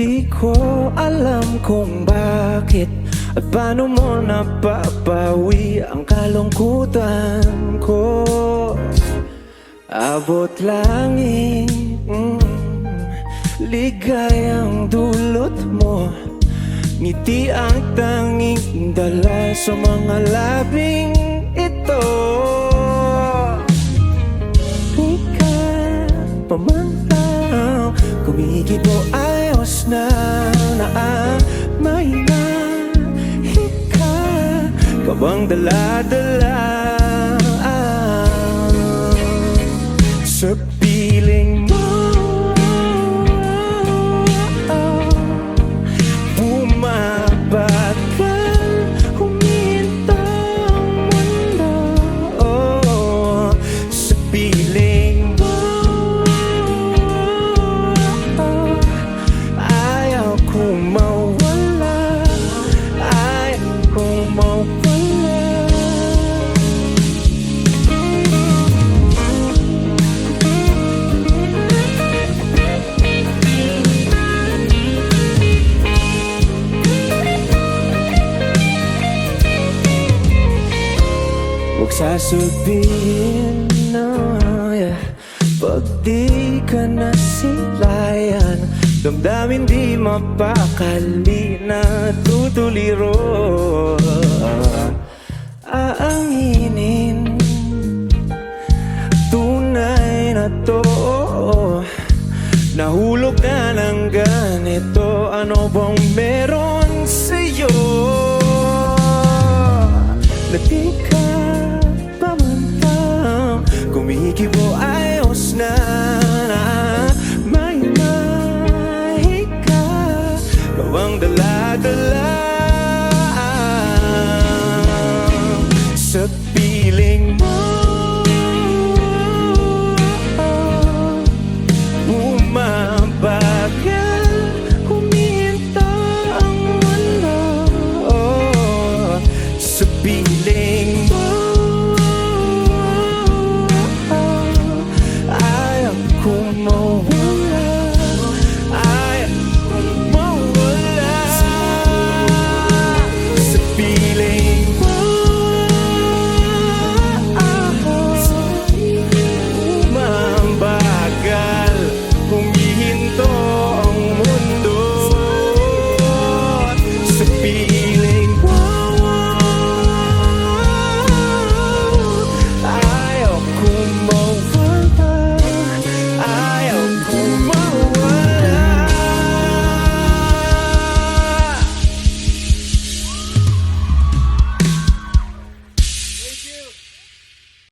Di ko alam kung bakit at paano mo napapawi ang kalungkutan ko. Abot langit, ligayang dulot mo. Ngiti ang tanging dala sa mga labing ito. Di ka pamantaw, kumigit mo ayos na mahimahi ka. Kabang dala-dala sa piling mo. Bumabagal, huminto ang mundo, sa piling mo. Ayaw kong mawala, ayaw kong mawala. Huwag sasabihin na pag di ka nasilayan, damdamin di mapakali na tutuliro. Aanginin tunay na to, nahulog na ng ganito. Ano bang meron sa'yo na di ka pamantaw? Kumikibo ayos na mahimahi ka. Gawang dala-dala sa piling mo.